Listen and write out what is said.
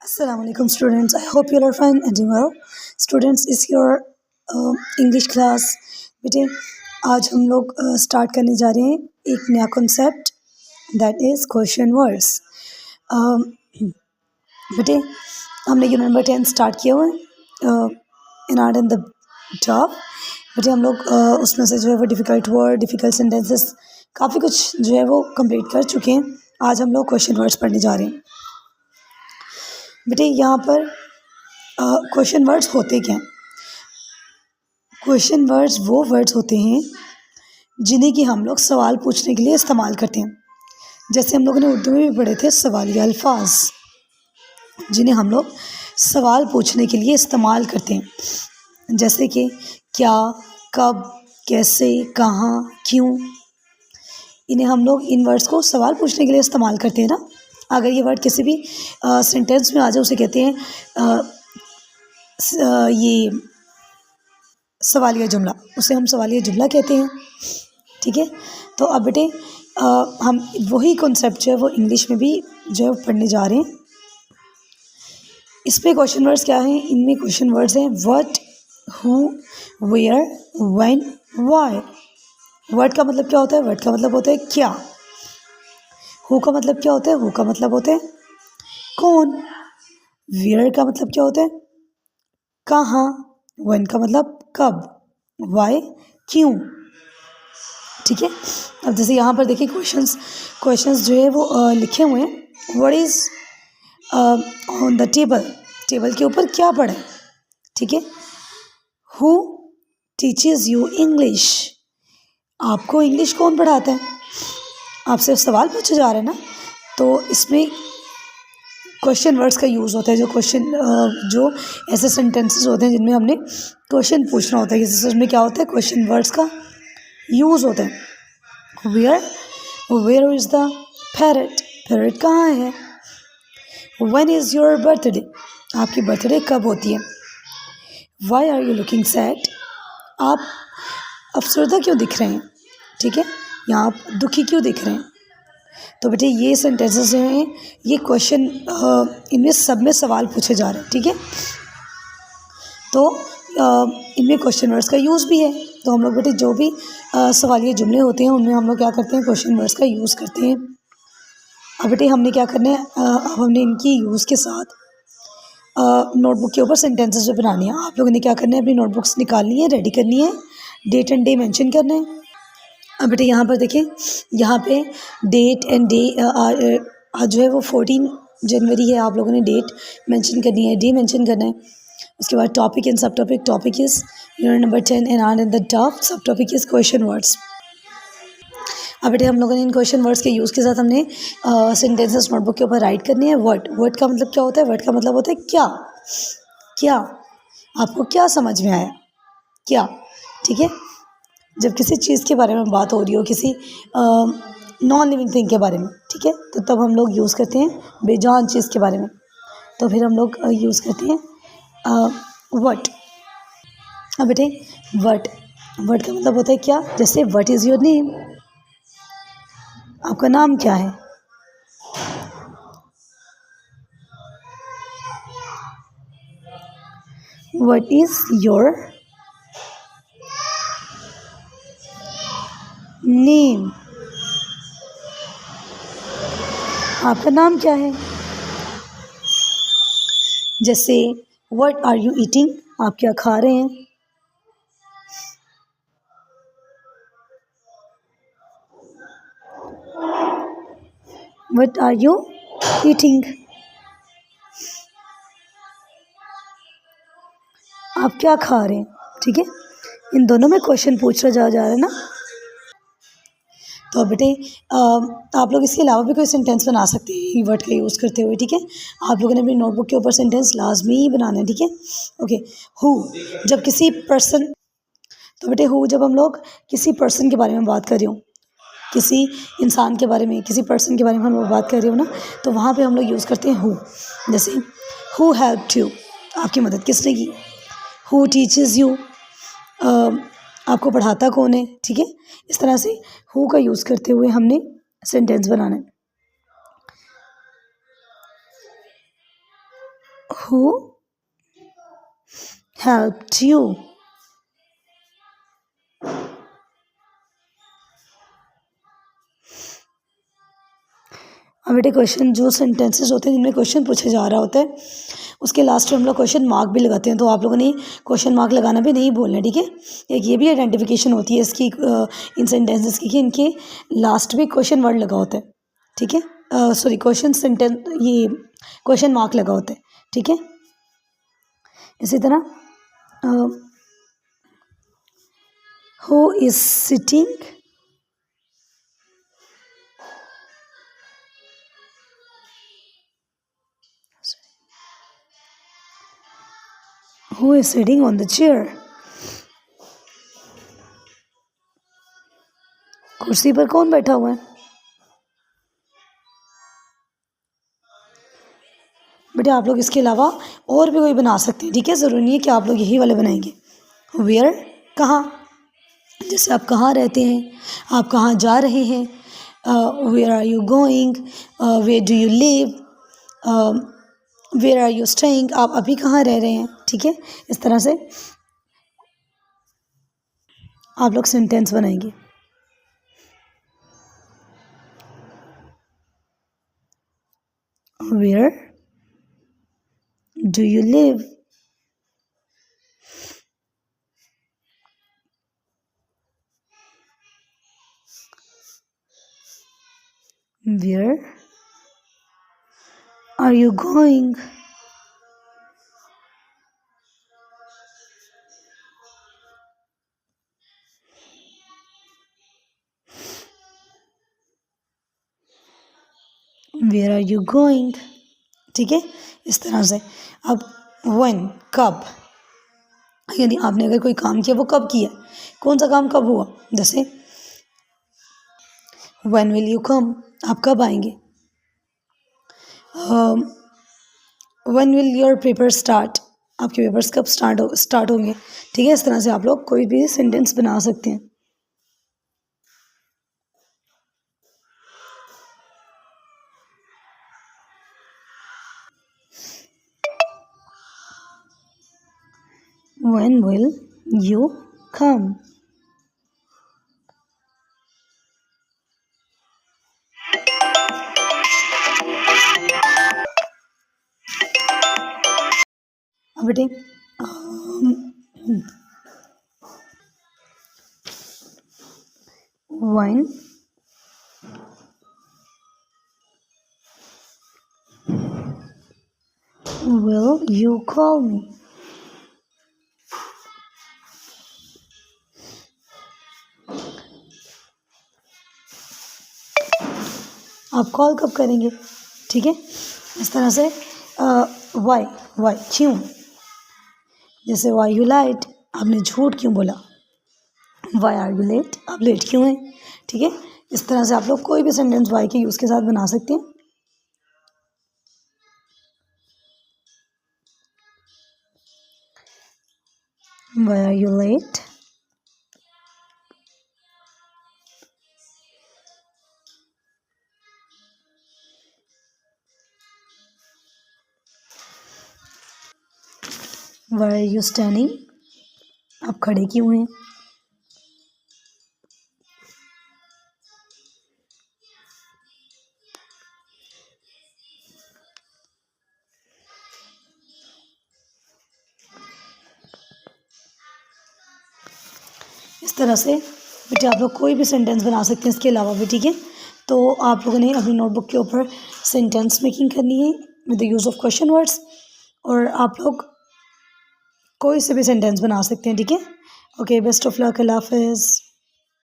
Assalamualaikum students. I hope you all are fine and doing well. Students, is your English class. बेटे आज हम लोग start करने जा रहे हैं एक नया concept that is question words. बेटे हमने यूनिट नंबर 10 स्टार्ट किया हुआ है इन आर्ट एंड द जॉब. बेटे हम लोग उसमें से जो है वो डिफ़िकल्ट वर्ड, डिफ़िकल्ट सेंटेंसेस काफ़ी कुछ जो है वो कंप्लीट कर चुके हैं. आज हम लोग क्वेश्चन वर्ड्स पढ़ने जा रहे हैं. बेटे यहाँ पर क्वेश्चन वर्ड्स होते क्या हैं? क्वेश्चन वर्ड्स वो वर्ड्स होते हैं जिन्हें कि हम लोग सवाल पूछने के लिए इस्तेमाल करते हैं. जैसे हम लोगों ने उर्दू में भी पढ़े थे सवालिया अल्फाज, जिन्हें हम लोग सवाल पूछने के लिए इस्तेमाल करते हैं. जैसे कि क्या, कब, कैसे, कहाँ, क्यों. इन्हें हम लोग इन वर्ड्स को सवाल पूछने के लिए इस्तेमाल करते हैं ना. अगर ये वर्ड किसी भी सेंटेंस में आ जाए उसे कहते हैं ये सवालिया जुमला. उसे हम सवालिया जुमला कहते हैं. ठीक है. तो अब बेटे हम वही कॉन्सेप्ट जो है वो इंग्लिश में भी जो है पढ़ने जा रहे हैं. इसमें क्वेश्चन वर्ड्स क्या हैं? इनमें क्वेश्चन वर्ड्स हैं what, who, where, when, why. Word का मतलब क्या होता है? वर्ड का मतलब होता है क्या. हु का मतलब क्या होता है? हु का मतलब होता है कौन. वेयर का मतलब क्या होता है? कहाँ. व्हेन का मतलब कब. व्हाई क्यों. ठीक है. अब जैसे यहाँ पर देखिए क्वेश्चंस जो है वो लिखे हुए हैं. What is on the table. Table के ऊपर क्या पड़ा है. ठीक है. Who teaches you English. आपको इंग्लिश कौन पढ़ाता है? आपसे सवाल पूछा जा रहा है ना. तो इसमें क्वेश्चन वर्ड्स का यूज़ होता है. जो ऐसे सेंटेंसेस होते हैं जिनमें हमने क्वेश्चन पूछना होता है. जैसे उसमें क्या होता है? क्वेश्चन वर्ड्स का यूज़ होता है. Where is the parrot. Parrot कहाँ है. When is your birthday. आपकी बर्थडे कब होती है. Why are you looking sad. आप अफसरदा क्यों दिख रहे हैं. ठीक है. यहाँ आप दुखी क्यों दिख रहे हैं. तो बेटे ये सेंटेंसेस जो हैं ये क्वेश्चन इनमें सब में सवाल पूछे जा रहे हैं. ठीक है. तो इनमें क्वेश्चन वर्ड्स का यूज़ भी है. तो हम लोग बेटे जो भी सवालिया जुमले होते हैं उनमें हम लोग क्या करते हैं? क्वेश्चन वर्ड्स का यूज़ करते हैं. अब बेटे हमने क्या करना है? अब हमने इनकी यूज़ के साथ नोटबुक के ऊपर सेंटेंसेस भी बनानी है. आप लोगों ने क्या करना है? अपनी नोटबुक्स निकालनी है, रेडी करनी है, डेट एंड डे मेंशन करना है. अब बेटे यहाँ पर देखिए, यहाँ पे डेट एंड डे आज जो है वो 14 जनवरी है. आप लोगों ने डेट मेंशन करनी है, डे मेंशन करना है. उसके बाद टॉपिक एंड सब topic. Topic is unit number 10 and art and the top. सब टॉपिक इज़ क्वेश्चन वर्ड्स. अब बेटे हम लोगों ने इन क्वेश्चन वर्ड्स के यूज़ के साथ हमने सेंटेंसेस नोटबुक के ऊपर राइट करनी है. वर्ड का मतलब क्या होता है? वर्ड का मतलब होता है क्या. क्या. आपको क्या समझ में आया. क्या. ठीक है. जब किसी चीज़ के बारे में बात हो रही हो, किसी नॉन लिविंग थिंग के बारे में, ठीक है, तो तब हम लोग यूज़ करते हैं बेजान चीज़ के बारे में. तो फिर हम लोग यूज़ करते हैं व्हाट. अब बेटे व्हाट का मतलब होता है क्या. जैसे व्हाट इज़ योर नेम. आपका नाम क्या है. What is your name. आपका नाम क्या है. जैसे व्हाट आर यू ईटिंग. आप क्या खा रहे हैं. What are you eating. आप क्या खा रहे हैं. ठीक है. इन दोनों में क्वेश्चन पूछा जा रहा है ना. तो बेटे आप लोग इसके अलावा भी कोई सेंटेंस बना सकते हैं वर्ड का यूज़ करते हुए. ठीक है. आप लोगों ने अपनी नोटबुक के ऊपर सेंटेंस लाजमी ही बनाना है. ठीक है. ओके. हु जब किसी पर्सन. तो बेटे हु जब हम लोग किसी पर्सन के बारे में बात कर रहे हो, किसी इंसान के बारे में, किसी पर्सन के बारे में हम लोग बात कर रहे हो ना, तो वहाँ पे हम लोग यूज़ करते हैं हु. जैसे हु हेल्प्ड यू. आपकी मदद किसने की. Who teaches you. आपको पढ़ाता कौन है. ठीक है. इस तरह से हु का यूज़ करते हुए हमने सेंटेंस बनाना है. Who helped you? अब बेटे क्वेश्चन जो सेंटेंसेस होते हैं जिनमें क्वेश्चन पूछा जा रहा होता है उसके लास्ट में हम लोग क्वेश्चन मार्क भी लगाते हैं, तो आप लोगों ने क्वेश्चन मार्क लगाना भी नहीं भूलना, ठीक है। एक ये भी आइडेंटिफिकेशन होती है इसकी इन सेंटेंसेस की कि इनके लास्ट में क्वेश्चन वर्ड लगा होता है, ठीक है। सॉरी क्वेश्चन सेंटेंस ये क्वेश्चन मार्क लगा होता है, ठीक है। इसी तरह who is sitting, who is sitting on the chair? कुर्सी पर कौन बैठा हुआ है? बेटा आप लोग इसके अलावा और भी कोई बना सकते हैं, ठीक है। ज़रूरी नहीं है कि आप लोग यही वाले बनाएंगे। वेयर कहाँ, जैसे आप कहाँ रहते हैं, आप कहाँ जा रहे हैं। Where are you going, where do you live, where are you staying, आप अभी कहाँ रह रहे हैं, ठीक है। इस तरह से आप लोग सेंटेंस बनाएंगे। Where do you live, where are you going, where are you going, ठीक है। इस तरह से अब व्हेन कब, यदि आपने अगर कोई काम किया वो कब किया, कौन सा काम कब हुआ, जैसे व्हेन विल यू कम, आप कब आएंगे। When will your paper start, आपके पेपर्स कब स्टार्ट होंगे, ठीक है। इस तरह से आप लोग कोई भी सेंटेंस बना सकते हैं। When will you come? अब बेटे when will you call me? आप कॉल कब करेंगे, ठीक है। इस तरह से वाई क्यों, जैसे वाई यू लाइट, आपने झूठ क्यों बोला। वाई आर यू लेट, आप लेट क्यों हैं, ठीक है। इस तरह से आप लोग कोई भी सेंटेंस वाई के यूज़ के साथ बना सकते हैं। Why are you late, why are you standing, आप खड़े क्यों हैं। इस तरह से बेटे आप लोग कोई भी सेंटेंस बना सकते हैं इसके अलावा भी, ठीक है। तो आप लोगों ने अपनी नोटबुक के ऊपर सेंटेंस मेकिंग करनी है with the use of question words, और आप लोग कोई से भी सेंटेंस बना सकते हैं, ठीक है। ओके, बेस्ट ऑफ लक, अल्लाह हाफिज़।